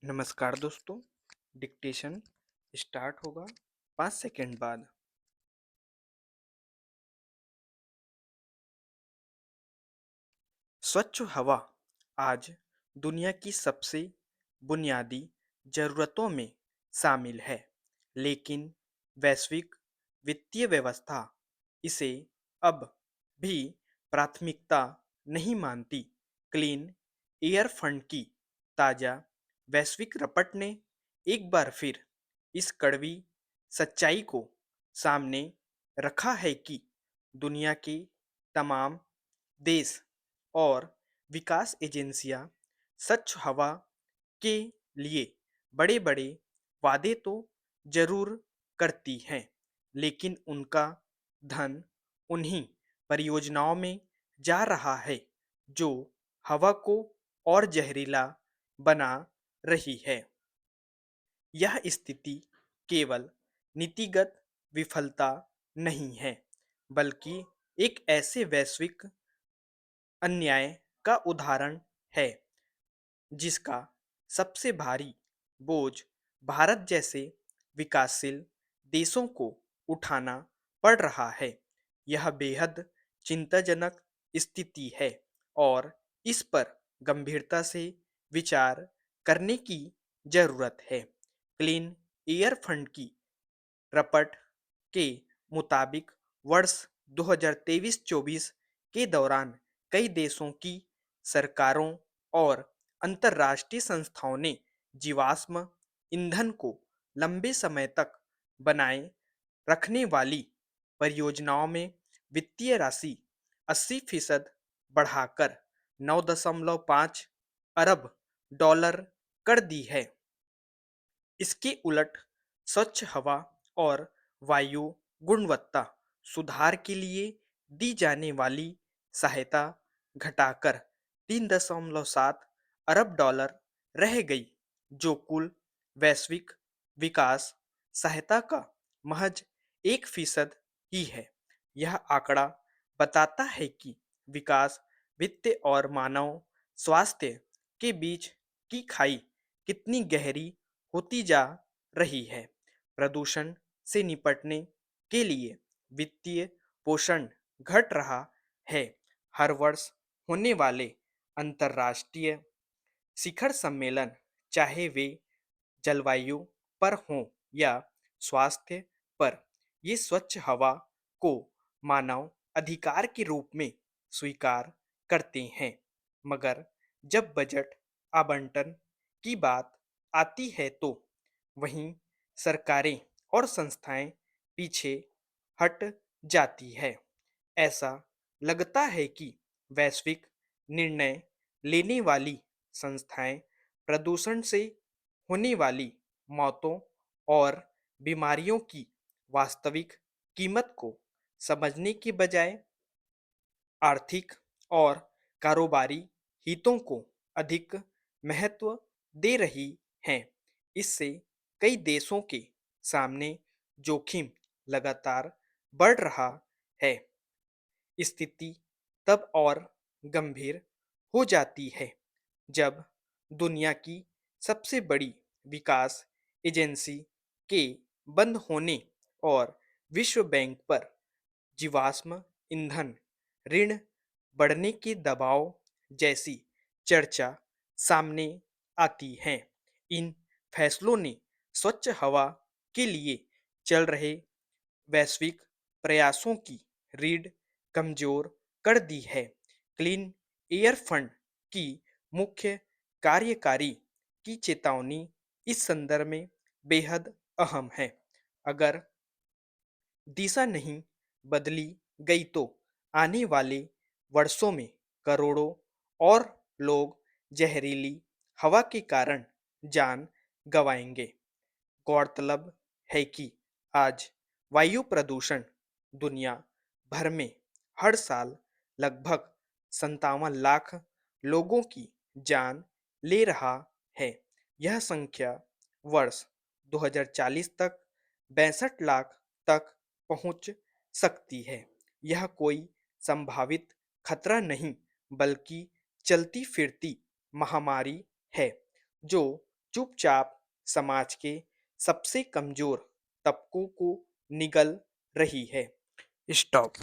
नमस्कार दोस्तों। Dictation start होगा 5 सेकंड बाद। स्वच्छ हवा आज दुनिया की सबसे बुनियादी ज़रूरतों में शामिल है, लेकिन वैश्विक वित्तीय व्यवस्था इसे अब भी प्राथमिकता नहीं मानती। क्लीन एयर फंड की ताज़ा वैश्विक रपट ने एक बार फिर इस कड़वी सच्चाई को सामने रखा है कि दुनिया के तमाम देश और विकास एजेंसियां स्वच्छ हवा के लिए बड़े-बड़े वादे तो जरूर करती हैं, लेकिन उनका धन उन्हीं परियोजनाओं में जा रहा है जो हवा को और जहरीला बना रही है। यह स्थिति केवल नीतिगत विफलता नहीं है, बल्कि एक ऐसे वैश्विक अन्याय का उदाहरण है जिसका सबसे भारी बोझ भारत जैसे विकासशील देशों को उठाना पड़ रहा है। यह बेहद चिंताजनक स्थिति है और इस पर गंभीरता से विचार करने की जरूरत है। क्लीन एयर फंड की रपट के मुताबिक वर्ष 2023-24 के दौरान कई देशों की सरकारों और अंतर्राष्ट्रीय संस्थाओं ने जीवाश्म ईंधन को लंबे समय तक बनाए रखने वाली परियोजनाओं में वित्तीय राशि 80% बढ़ाकर 9.5 अरब डॉलर कर दी है। इसके उलट स्वच्छ हवा और वायु गुणवत्ता सुधार के लिए दी जाने वाली सहायता घटाकर 3.7 अरब डॉलर रह गई, जो कुल वैश्विक विकास सहायता का महज 1% ही है। यह आंकड़ा बताता है कि विकास वित्त और मानव स्वास्थ्य के बीच की खाई कितनी गहरी होती जा रही है। प्रदूषण से निपटने के लिए वित्तीय पोषण घट रहा है। हर वर्ष होने वाले अंतर्राष्ट्रीय शिखर सम्मेलन, चाहे वे जलवायु पर हों या स्वास्थ्य पर, ये स्वच्छ हवा को मानव अधिकार के रूप में स्वीकार करते हैं। मगर जब बजट आवंटन की बात आती है तो वहीं सरकारें और संस्थाएं पीछे हट जाती है। ऐसा लगता है कि वैश्विक निर्णय लेने वाली संस्थाएं प्रदूषण से होने वाली मौतों और बीमारियों की वास्तविक कीमत को समझने के बजाय आर्थिक और कारोबारी हितों को अधिक महत्व दे रही हैं। इससे कई देशों के सामने जोखिम लगातार बढ़ रहा है। स्थिति तब और गंभीर हो जाती है जब दुनिया की सबसे बड़ी विकास एजेंसी के बंद होने और विश्व बैंक पर जीवाश्म ईंधन ऋण बढ़ने के दबाव जैसी चर्चा सामने आती है। इन फैसलों ने स्वच्छ हवा के लिए चल रहे वैश्विक प्रयासों की रीढ़ कमजोर कर दी है। क्लीन एयर फंड की मुख्य कार्यकारी की चेतावनी इस संदर्भ में बेहद अहम है। अगर दिशा नहीं बदली गई तो आने वाले वर्षों में करोड़ों और लोग जहरीली हवा के कारण जान गंवाएंगे। गौरतलब है कि आज वायु प्रदूषण दुनिया भर में हर साल लगभग 57 लाख लोगों की जान ले रहा है। यह संख्या वर्ष 2040 तक 62 लाख तक पहुंच सकती है। यह कोई संभावित खतरा नहीं, बल्कि चलती फिरती महामारी है जो चुपचाप समाज के सबसे कमजोर तबकों को निगल रही है। स्टॉप।